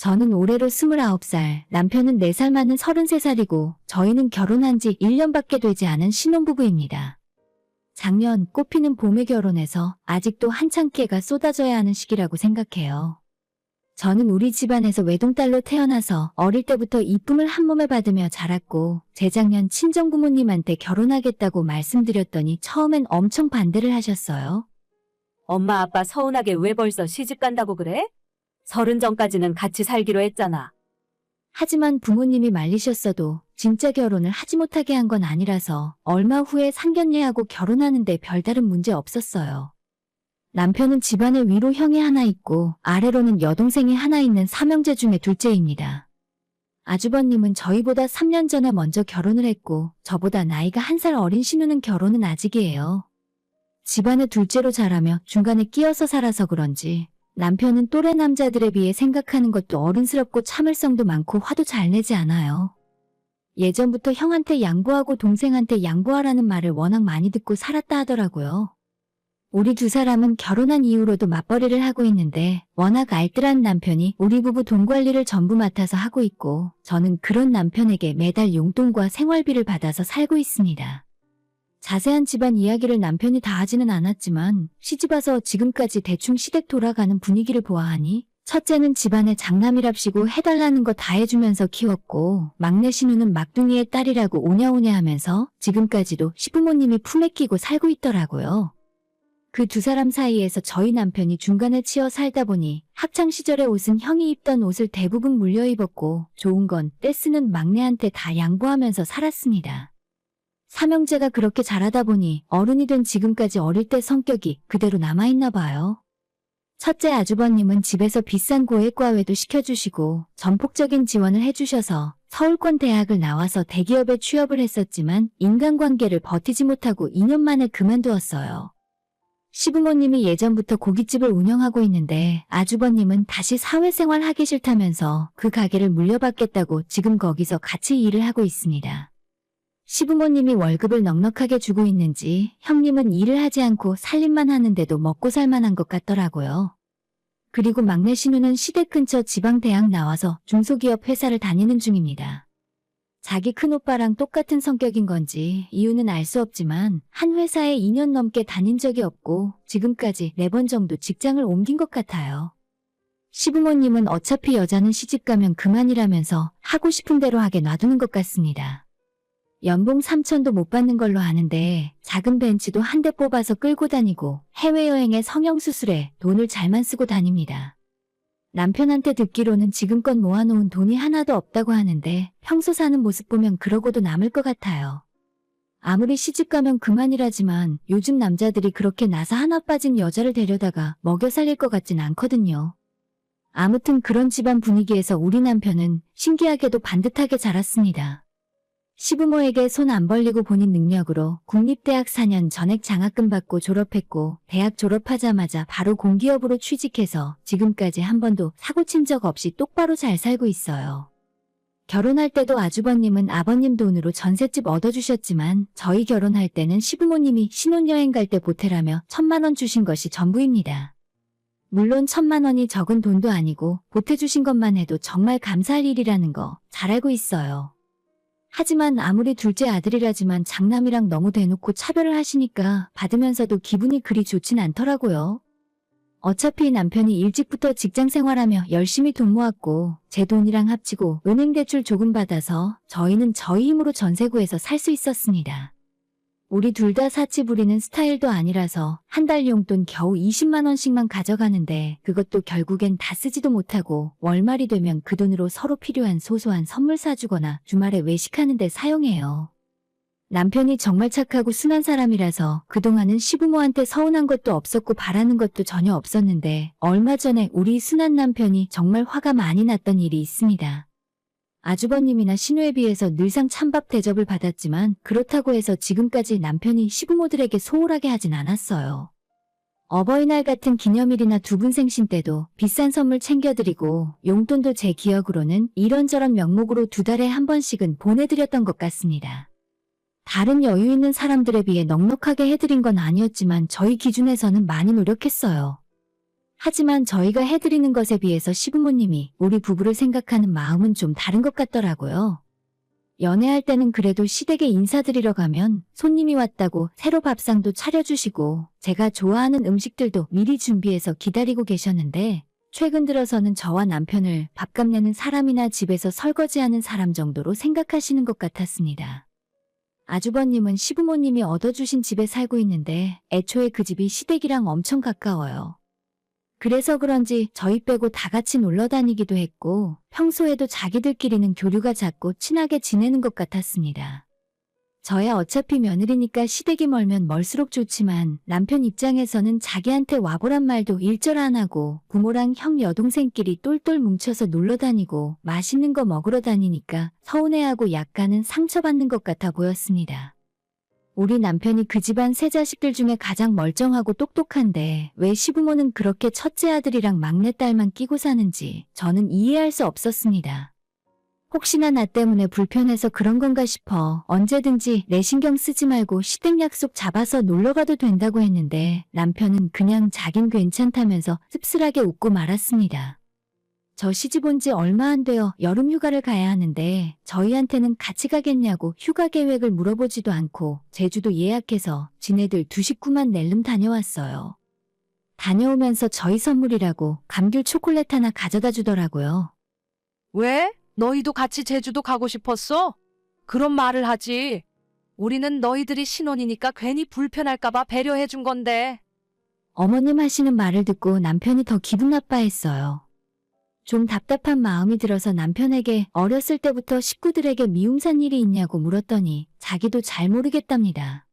저는 올해로 29살, 남편은 4살 많은 33살이고 저희는 결혼한 지 1년밖에 되지 않은 신혼부부입니다. 작년 꽃피는 봄에 결혼해서 아직도 한창 깨가 쏟아져야 하는 시기라고 생각해요. 저는 우리 집안에서 외동딸로 태어나서 어릴 때부터 이쁨을 한몸에 받으며 자랐고 재작년 친정부모님한테 결혼하겠다고 말씀드렸더니 처음엔 엄청 반대를 하셨어요. 엄마 아빠 서운하게 왜 벌써 시집 간다고 그래? 30 전까지는 같이 살기로 했잖아. 하지만 부모님이 말리셨어도 진짜 결혼을 하지 못하게 한 건 아니라서 얼마 후에 상견례하고 결혼하는데 별다른 문제 없었어요. 남편은 집안에 위로 형이 하나 있고 아래로는 여동생이 하나 있는 삼형제 중에 둘째입니다. 아주버님은 저희보다 3년 전에 먼저 결혼을 했고 저보다 나이가 1살 어린 신우는 결혼은 아직이에요. 집안의 둘째로 자라며 중간에 끼어서 살아서 그런지 남편은 또래 남자들에 비해 생각하는 것도 어른스럽고 참을성도 많고 화도 잘 내지 않아요. 예전부터 형한테 양보하고 동생한테 양보하라는 말을 워낙 많이 듣고 살았다 하더라고요. 우리 두 사람은 결혼한 이후로도 맞벌이를 하고 있는데 워낙 알뜰한 남편이 우리 부부 돈 관리를 전부 맡아서 하고 있고 저는 그런 남편에게 매달 용돈과 생활비를 받아서 살고 있습니다. 자세한 집안 이야기를 남편이 다 하지는 않았지만 시집와서 지금까지 대충 시댁 돌아가는 분위기를 보아하니 첫째는 집안의 장남이랍시고 해달라는 거 다 해주면서 키웠고 막내 신우는 막둥이의 딸이라고 오냐오냐 하면서 지금까지도 시부모님이 품에 끼고 살고 있더라고요. 그 두 사람 사이에서 저희 남편이 중간에 치여 살다 보니 학창시절의 옷은 형이 입던 옷을 대부분 물려 입었고 좋은 건 떼쓰는 막내한테 다 양보하면서 살았습니다. 삼형제가 그렇게 자라다 보니 어른이 된 지금까지 어릴 때 성격이 그대로 남아있나 봐요. 첫째 아주버님은 집에서 비싼 고액과외도 시켜주시고 전폭적인 지원을 해주셔서 서울권 대학을 나와서 대기업에 취업을 했었지만 인간관계를 버티지 못하고 2년 만에 그만두었어요. 시부모님이 예전부터 고깃집을 운영하고 있는데 아주버님은 다시 사회생활 하기 싫다면서 그 가게를 물려받겠다고 지금 거기서 같이 일을 하고 있습니다. 시부모님이 월급을 넉넉하게 주고 있는지 형님은 일을 하지 않고 살림만 하는데도 먹고 살만한 것 같더라고요. 그리고 막내 신우는 시댁 근처 지방대학 나와서 중소기업 회사를 다니는 중입니다. 자기 큰오빠랑 똑같은 성격인 건지 이유는 알 수 없지만 한 회사에 2년 넘게 다닌 적이 없고 지금까지 4번 정도 직장을 옮긴 것 같아요. 시부모님은 어차피 여자는 시집가면 그만이라면서 하고 싶은 대로 하게 놔두는 것 같습니다. 연봉 3천도 못 받는 걸로 아는데 작은 벤츠도 한 대 뽑아서 끌고 다니고 해외여행에 성형수술에 돈을 잘만 쓰고 다닙니다. 남편한테 듣기로는 지금껏 모아놓은 돈이 하나도 없다고 하는데 평소 사는 모습 보면 그러고도 남을 것 같아요. 아무리 시집가면 그만이라지만 요즘 남자들이 그렇게 나사 하나 빠진 여자를 데려다가 먹여 살릴 것 같진 않거든요. 아무튼 그런 집안 분위기에서 우리 남편은 신기하게도 반듯하게 자랐습니다. 시부모에게 손 안 벌리고 본인 능력으로 국립대학 4년 전액 장학금 받고 졸업했고 대학 졸업하자마자 바로 공기업으로 취직해서 지금까지 한 번도 사고 친 적 없이 똑바로 잘 살고 있어요. 결혼할 때도 아주버님은 아버님 돈으로 전셋집 얻어주셨지만 저희 결혼할 때는 시부모님이 신혼여행 갈 때 보태라며 1,000만 원 주신 것이 전부입니다. 물론 1,000만 원이 적은 돈도 아니고 보태주신 것만 해도 정말 감사할 일이라는 거 잘 알고 있어요. 하지만 아무리 둘째 아들이라지만 장남이랑 너무 대놓고 차별을 하시니까 받으면서도 기분이 그리 좋진 않더라고요. 어차피 남편이 일찍부터 직장 생활하며 열심히 돈 모았고 제 돈이랑 합치고 은행 대출 조금 받아서 저희는 저희 힘으로 전세 구해서 살 수 있었습니다. 우리 둘 다 사치 부리는 스타일도 아니라서 한 달 용돈 겨우 20만 원씩만 가져가는데 그것도 결국엔 다 쓰지도 못하고 월말이 되면 그 돈으로 서로 필요한 소소한 선물 사주거나 주말에 외식하는 데 사용해요. 남편이 정말 착하고 순한 사람이라서 그동안은 시부모한테 서운한 것도 없었고 바라는 것도 전혀 없었는데 얼마 전에 우리 순한 남편이 정말 화가 많이 났던 일이 있습니다. 아주버님이나 신우에 비해서 늘상 찬밥 대접을 받았지만 그렇다고 해서 지금까지 남편이 시부모들에게 소홀하게 하진 않았어요. 어버이날 같은 기념일이나 두 분 생신 때도 비싼 선물 챙겨드리고 용돈도 제 기억으로는 이런저런 명목으로 2달에 한 번씩은 보내드렸던 것 같습니다. 다른 여유 있는 사람들에 비해 넉넉하게 해드린 건 아니었지만 저희 기준에서는 많이 노력했어요. 하지만 저희가 해드리는 것에 비해서 시부모님이 우리 부부를 생각하는 마음은 좀 다른 것 같더라고요. 연애할 때는 그래도 시댁에 인사드리러 가면 손님이 왔다고 새로 밥상도 차려주시고 제가 좋아하는 음식들도 미리 준비해서 기다리고 계셨는데 최근 들어서는 저와 남편을 밥값 내는 사람이나 집에서 설거지하는 사람 정도로 생각하시는 것 같았습니다. 아주버님은 시부모님이 얻어주신 집에 살고 있는데 애초에 그 집이 시댁이랑 엄청 가까워요. 그래서 그런지 저희 빼고 다 같이 놀러 다니기도 했고 평소에도 자기들끼리는 교류가 잦고 친하게 지내는 것 같았습니다. 저야 어차피 며느리니까 시댁이 멀면 멀수록 좋지만 남편 입장에서는 자기한테 와보란 말도 일절 안 하고 부모랑 형 여동생끼리 똘똘 뭉쳐서 놀러 다니고 맛있는 거 먹으러 다니니까 서운해하고 약간은 상처받는 것 같아 보였습니다. 우리 남편이 그 집안 세 자식들 중에 가장 멀쩡하고 똑똑한데 왜 시부모는 그렇게 첫째 아들이랑 막내딸만 끼고 사는지 저는 이해할 수 없었습니다. 혹시나 나 때문에 불편해서 그런 건가 싶어 언제든지 내 신경 쓰지 말고 시댁 약속 잡아서 놀러가도 된다고 했는데 남편은 그냥 자긴 괜찮다면서 씁쓸하게 웃고 말았습니다. 저 시집 온 지 얼마 안 되어 여름 휴가를 가야 하는데 저희한테는 같이 가겠냐고 휴가 계획을 물어보지도 않고 제주도 예약해서 지네들 두 식구만 낼름 다녀왔어요. 다녀오면서 저희 선물이라고 감귤 초콜릿 하나 가져다 주더라고요. 왜? 너희도 같이 제주도 가고 싶었어? 그런 말을 하지. 우리는 너희들이 신혼이니까 괜히 불편할까봐 배려해 준 건데. 어머님 하시는 말을 듣고 남편이 더 기분 나빠했어요. 좀 답답한 마음이 들어서 남편에게 어렸을 때부터 식구들에게 미움산 일이 있냐고 물었더니 자기도 잘 모르겠답니다.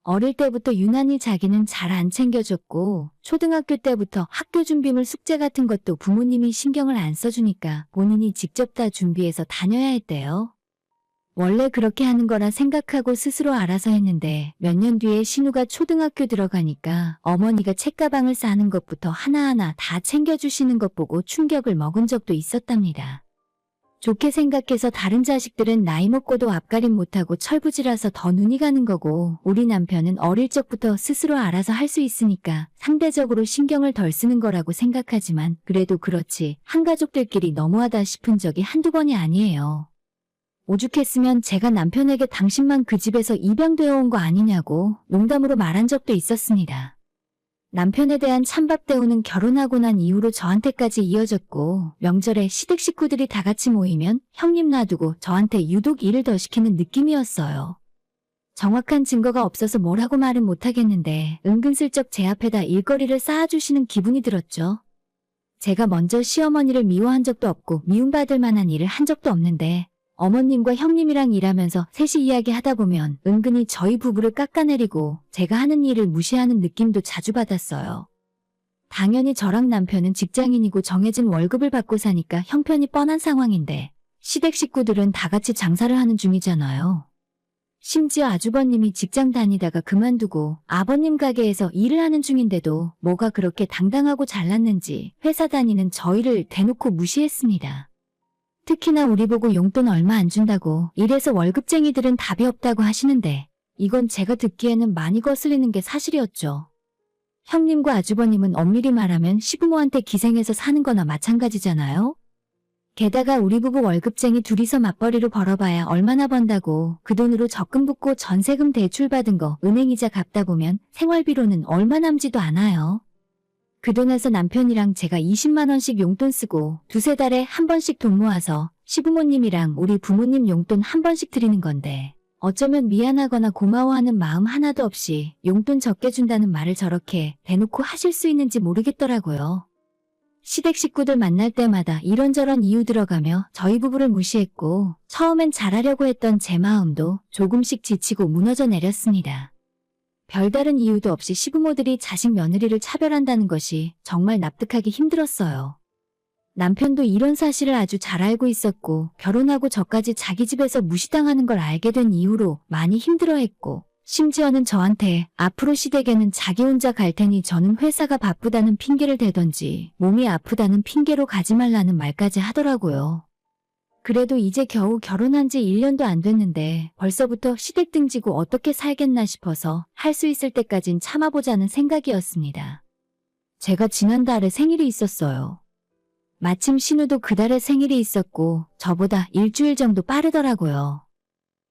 어릴 때부터 유난히 자기는 잘 안 챙겨줬고 초등학교 때부터 학교 준비물 숙제 같은 것도 부모님이 신경을 안 써주니까 본인이 직접 다 준비해서 다녀야 했대요. 원래 그렇게 하는 거라 생각하고 스스로 알아서 했는데 몇 년 뒤에 신우가 초등학교 들어가니까 어머니가 책가방을 싸는 것부터 하나하나 다 챙겨주시는 것 보고 충격을 먹은 적도 있었답니다. 좋게 생각해서 다른 자식들은 나이 먹고도 앞가림 못하고 철부지라서 더 눈이 가는 거고 우리 남편은 어릴 적부터 스스로 알아서 할 수 있으니까 상대적으로 신경을 덜 쓰는 거라고 생각하지만 그래도 그렇지 한가족들끼리 너무하다 싶은 적이 한두 번이 아니에요. 오죽했으면 제가 남편에게 당신만 그 집에서 입양되어 온 거 아니냐고 농담으로 말한 적도 있었습니다. 남편에 대한 찬밥 대우는 결혼하고 난 이후로 저한테까지 이어졌고 명절에 시댁 식구들이 다 같이 모이면 형님 놔두고 저한테 유독 일을 더 시키는 느낌이었어요. 정확한 증거가 없어서 뭐라고 말은 못하겠는데 은근슬쩍 제 앞에다 일거리를 쌓아주시는 기분이 들었죠. 제가 먼저 시어머니를 미워한 적도 없고 미움받을 만한 일을 한 적도 없는데 어머님과 형님이랑 일하면서 셋이 이야기하다 보면 은근히 저희 부부를 깎아내리고 제가 하는 일을 무시하는 느낌도 자주 받았어요. 당연히 저랑 남편은 직장인이고 정해진 월급을 받고 사니까 형편이 뻔한 상황인데 시댁 식구들은 다 같이 장사를 하는 중이잖아요. 심지어 아주버님이 직장 다니다가 그만두고 아버님 가게에서 일을 하는 중인데도 뭐가 그렇게 당당하고 잘났는지 회사 다니는 저희를 대놓고 무시했습니다. 특히나 우리 보고 용돈 얼마 안 준다고 이래서 월급쟁이들은 답이 없다고 하시는데 이건 제가 듣기에는 많이 거슬리는 게 사실이었죠. 형님과 아주버님은 엄밀히 말하면 시부모한테 기생해서 사는 거나 마찬가지잖아요. 게다가 우리 부부 월급쟁이 둘이서 맞벌이로 벌어봐야 얼마나 번다고 그 돈으로 적금 붓고 전세금 대출 받은 거 은행이자 갚다 보면 생활비로는 얼마 남지도 않아요. 그 돈에서 남편이랑 제가 20만 원씩 용돈 쓰고 두세 달에 한 번씩 돈 모아서 시부모님이랑 우리 부모님 용돈 한 번씩 드리는 건데 어쩌면 미안하거나 고마워하는 마음 하나도 없이 용돈 적게 준다는 말을 저렇게 대놓고 하실 수 있는지 모르겠더라고요. 시댁 식구들 만날 때마다 이런저런 이유 들어가며 저희 부부를 무시했고 처음엔 잘하려고 했던 제 마음도 조금씩 지치고 무너져 내렸습니다. 별다른 이유도 없이 시부모들이 자식 며느리를 차별한다는 것이 정말 납득하기 힘들었어요. 남편도 이런 사실을 아주 잘 알고 있었고 결혼하고 저까지 자기 집에서 무시당하는 걸 알게 된 이후로 많이 힘들어했고 심지어는 저한테 앞으로 시댁에는 자기 혼자 갈 테니 저는 회사가 바쁘다는 핑계를 대던지 몸이 아프다는 핑계로 가지 말라는 말까지 하더라고요. 그래도 이제 겨우 결혼한 지 1년도 안 됐는데 벌써부터 시댁 등지고 어떻게 살겠나 싶어서 할 수 있을 때까진 참아보자는 생각이었습니다. 제가 지난달에 생일이 있었어요. 마침 신우도 그달에 생일이 있었고 저보다 일주일 정도 빠르더라고요.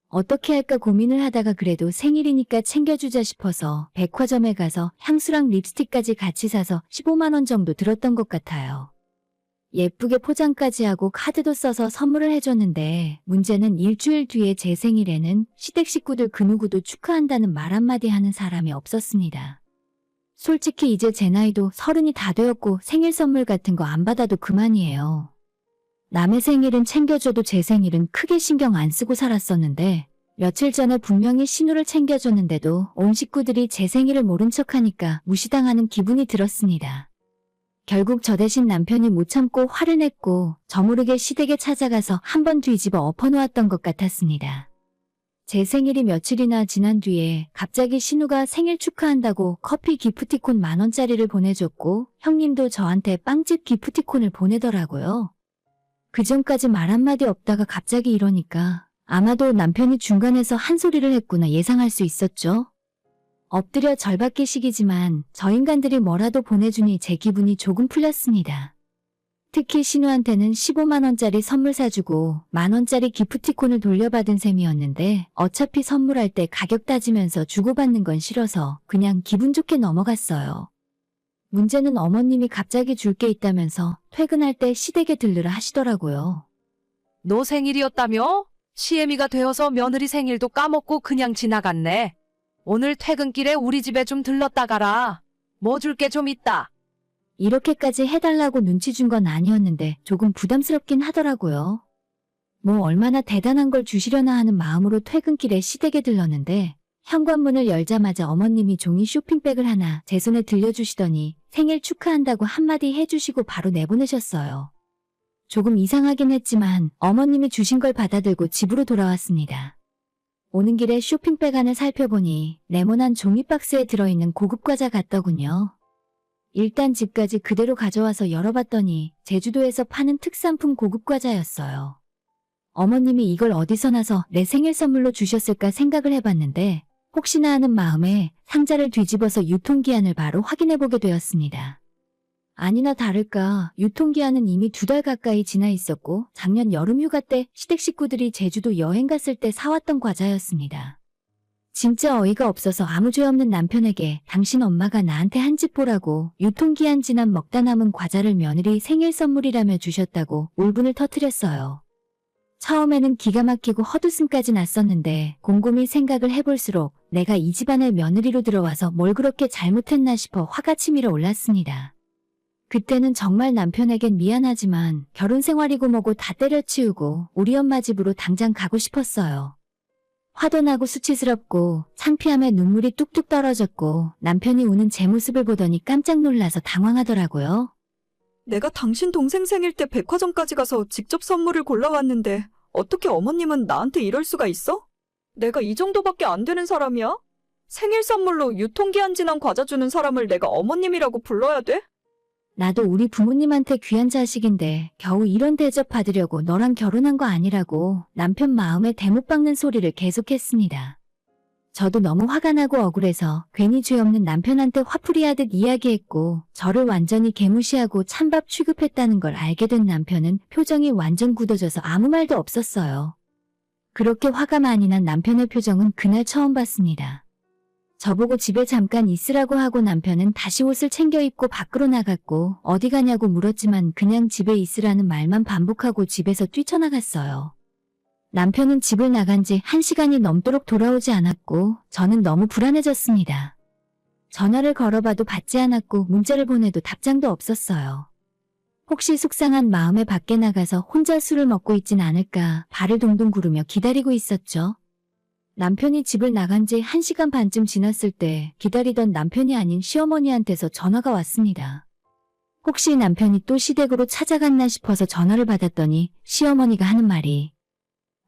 어떻게 할까 고민을 하다가 그래도 생일이니까 챙겨주자 싶어서 백화점에 가서 향수랑 립스틱까지 같이 사서 15만 원 정도 들었던 것 같아요. 예쁘게 포장까지 하고 카드도 써서 선물을 해줬는데 문제는 일주일 뒤에 제 생일에는 시댁 식구들 그 누구도 축하한다는 말 한마디 하는 사람이 없었습니다. 솔직히 이제 제 나이도 30이 다 되었고 생일 선물 같은 거 안 받아도 그만이에요. 남의 생일은 챙겨줘도 제 생일은 크게 신경 안 쓰고 살았었는데 며칠 전에 분명히 신우를 챙겨줬는데도 온 식구들이 제 생일을 모른 척하니까 무시당하는 기분이 들었습니다. 결국 저 대신 남편이 못 참고 화를 냈고 저 모르게 시댁에 찾아가서 한번 뒤집어 엎어놓았던 것 같았습니다. 제 생일이 며칠이나 지난 뒤에 갑자기 신우가 생일 축하한다고 커피 기프티콘 10,000원짜리를 보내줬고 형님도 저한테 빵집 기프티콘을 보내더라고요. 그전까지 말 한마디 없다가 갑자기 이러니까 아마도 남편이 중간에서 한 소리를 했구나 예상할 수 있었죠. 엎드려 절받기 식이지만 저 인간들이 뭐라도 보내주니 제 기분이 조금 풀렸습니다. 특히 신우한테는 15만 원짜리 선물 사주고 10,000원짜리 기프티콘을 돌려받은 셈이었는데 어차피 선물할 때 가격 따지면서 주고받는 건 싫어서 그냥 기분 좋게 넘어갔어요. 문제는 어머님이 갑자기 줄 게 있다면서 퇴근할 때 시댁에 들르라 하시더라고요. 너 생일이었다며? 시애미가 되어서 며느리 생일도 까먹고 그냥 지나갔네. 오늘 퇴근길에 우리 집에 좀 들렀다 가라. 뭐 줄 게 좀 있다. 이렇게까지 해달라고 눈치 준 건 아니었는데 조금 부담스럽긴 하더라고요. 뭐 얼마나 대단한 걸 주시려나 하는 마음으로 퇴근길에 시댁에 들렀는데 현관문을 열자마자 어머님이 종이 쇼핑백을 하나 제 손에 들려주시더니 생일 축하한다고 한마디 해주시고 바로 내보내셨어요. 조금 이상하긴 했지만 어머님이 주신 걸 받아들고 집으로 돌아왔습니다. 오는 길에 쇼핑백 안을 살펴보니 네모난 종이박스에 들어있는 고급 과자 같더군요. 일단 집까지 그대로 가져와서 열어봤더니 제주도에서 파는 특산품 고급 과자였어요. 어머님이 이걸 어디서 나서 내 생일 선물로 주셨을까 생각을 해봤는데 혹시나 하는 마음에 상자를 뒤집어서 유통기한을 바로 확인해보게 되었습니다. 아니나 다를까 유통기한은 이미 2달 가까이 지나 있었고 작년 여름휴가 때 시댁 식구들이 제주도 여행 갔을 때 사왔던 과자였습니다. 진짜 어이가 없어서 아무 죄 없는 남편에게 당신 엄마가 나한테 한 집 보라고 유통기한 지난 먹다 남은 과자를 며느리 생일 선물이라며 주셨다고 울분을 터뜨렸어요. 처음에는 기가 막히고 헛웃음까지 났었는데 곰곰이 생각을 해볼수록 내가 이 집안의 며느리로 들어와서 뭘 그렇게 잘못했나 싶어 화가 치밀어 올랐습니다. 그때는 정말 남편에겐 미안하지만 결혼 생활이고 뭐고 다 때려치우고 우리 엄마 집으로 당장 가고 싶었어요. 화도 나고 수치스럽고 창피함에 눈물이 뚝뚝 떨어졌고 남편이 우는 제 모습을 보더니 깜짝 놀라서 당황하더라고요. 내가 당신 동생 생일 때 백화점까지 가서 직접 선물을 골라왔는데 어떻게 어머님은 나한테 이럴 수가 있어? 내가 이 정도밖에 안 되는 사람이야? 생일 선물로 유통기한 지난 과자 주는 사람을 내가 어머님이라고 불러야 돼? 나도 우리 부모님한테 귀한 자식인데 겨우 이런 대접 받으려고 너랑 결혼한 거 아니라고 남편 마음에 대못 박는 소리를 계속했습니다. 저도 너무 화가 나고 억울해서 괜히 죄 없는 남편한테 화풀이하듯 이야기했고 저를 완전히 개무시하고 찬밥 취급했다는 걸 알게 된 남편은 표정이 완전 굳어져서 아무 말도 없었어요. 그렇게 화가 많이 난 남편의 표정은 그날 처음 봤습니다. 저보고 집에 잠깐 있으라고 하고 남편은 다시 옷을 챙겨 입고 밖으로 나갔고 어디 가냐고 물었지만 그냥 집에 있으라는 말만 반복하고 집에서 뛰쳐나갔어요. 남편은 집을 나간 지 1시간이 넘도록 돌아오지 않았고 저는 너무 불안해졌습니다. 전화를 걸어봐도 받지 않았고 문자를 보내도 답장도 없었어요. 혹시 속상한 마음에 밖에 나가서 혼자 술을 먹고 있진 않을까 발을 동동 구르며 기다리고 있었죠. 남편이 집을 나간 지 1시간 반쯤 지났을 때 기다리던 남편이 아닌 시어머니한테서 전화가 왔습니다. 혹시 남편이 또 시댁으로 찾아갔나 싶어서 전화를 받았더니 시어머니가 하는 말이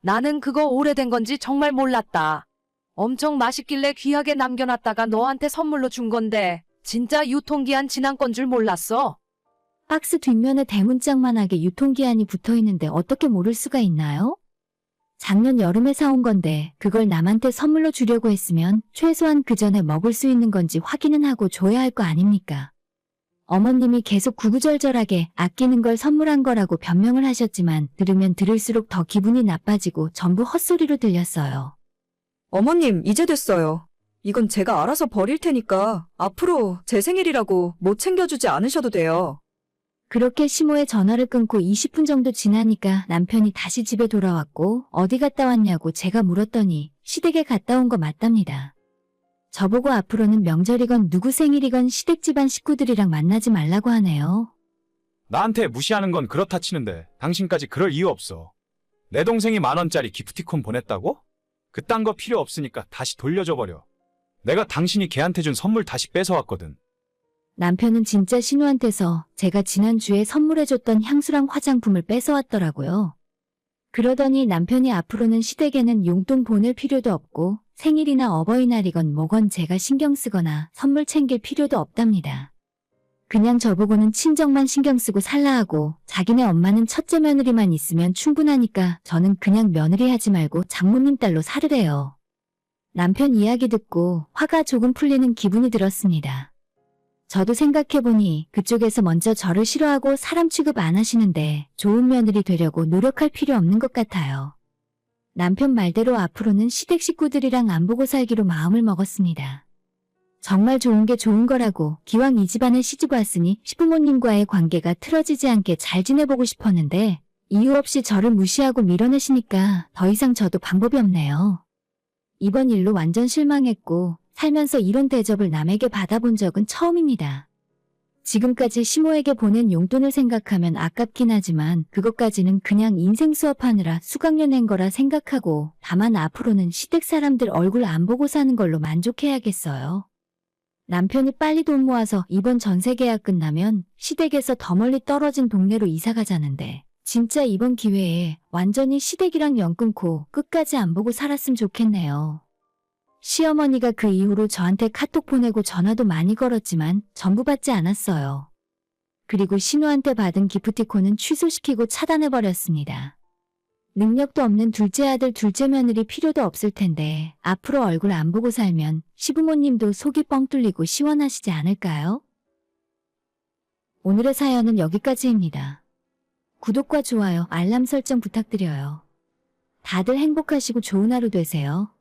나는 그거 오래된 건지 정말 몰랐다. 엄청 맛있길래 귀하게 남겨놨다가 너한테 선물로 준 건데 진짜 유통기한 지난 건 줄 몰랐어. 박스 뒷면에 대문짝만하게 유통기한이 붙어있는데 어떻게 모를 수가 있나요? 작년 여름에 사온 건데 그걸 남한테 선물로 주려고 했으면 최소한 그 전에 먹을 수 있는 건지 확인은 하고 줘야 할 거 아닙니까? 어머님이 계속 구구절절하게 아끼는 걸 선물한 거라고 변명을 하셨지만 들으면 들을수록 더 기분이 나빠지고 전부 헛소리로 들렸어요. 어머님, 이제 됐어요. 이건 제가 알아서 버릴 테니까 앞으로 제 생일이라고 못 챙겨주지 않으셔도 돼요. 그렇게 시모의 전화를 끊고 20분 정도 지나니까 남편이 다시 집에 돌아왔고 어디 갔다 왔냐고 제가 물었더니 시댁에 갔다 온 거 맞답니다. 저보고 앞으로는 명절이건 누구 생일이건 시댁 집안 식구들이랑 만나지 말라고 하네요. 나한테 무시하는 건 그렇다 치는데 당신까지 그럴 이유 없어. 내 동생이 10,000원짜리 기프티콘 보냈다고? 그딴 거 필요 없으니까 다시 돌려줘 버려. 내가 당신이 걔한테 준 선물 다시 뺏어왔거든. 남편은 진짜 신우한테서 제가 지난주에 선물해줬던 향수랑 화장품을 뺏어왔더라고요. 그러더니 남편이 앞으로는 시댁에는 용돈 보낼 필요도 없고 생일이나 어버이날이건 뭐건 제가 신경 쓰거나 선물 챙길 필요도 없답니다. 그냥 저보고는 친정만 신경 쓰고 살라 하고 자기네 엄마는 첫째 며느리만 있으면 충분하니까 저는 그냥 며느리 하지 말고 장모님 딸로 살으래요. 남편 이야기 듣고 화가 조금 풀리는 기분이 들었습니다. 저도 생각해보니 그쪽에서 먼저 저를 싫어하고 사람 취급 안 하시는데 좋은 며느리 되려고 노력할 필요 없는 것 같아요. 남편 말대로 앞으로는 시댁 식구들이랑 안 보고 살기로 마음을 먹었습니다. 정말 좋은 게 좋은 거라고 기왕 이 집안에 시집 왔으니 시부모님과의 관계가 틀어지지 않게 잘 지내보고 싶었는데 이유 없이 저를 무시하고 밀어내시니까 더 이상 저도 방법이 없네요. 이번 일로 완전 실망했고 살면서 이런 대접을 남에게 받아본 적은 처음입니다. 지금까지 시모에게 보낸 용돈을 생각하면 아깝긴 하지만 그것까지는 그냥 인생 수업하느라 수강료 낸 거라 생각하고 다만 앞으로는 시댁 사람들 얼굴 안 보고 사는 걸로 만족해야겠어요. 남편이 빨리 돈 모아서 이번 전세 계약 끝나면 시댁에서 더 멀리 떨어진 동네로 이사 가자는데 진짜 이번 기회에 완전히 시댁이랑 연 끊고 끝까지 안 보고 살았으면 좋겠네요. 시어머니가 그 이후로 저한테 카톡 보내고 전화도 많이 걸었지만 전부 받지 않았어요. 그리고 신우한테 받은 기프티콘은 취소시키고 차단해버렸습니다. 능력도 없는 둘째 아들 둘째 며느리 필요도 없을 텐데 앞으로 얼굴 안 보고 살면 시부모님도 속이 뻥 뚫리고 시원하시지 않을까요? 오늘의 사연은 여기까지입니다. 구독과 좋아요, 알람 설정 부탁드려요. 다들 행복하시고 좋은 하루 되세요.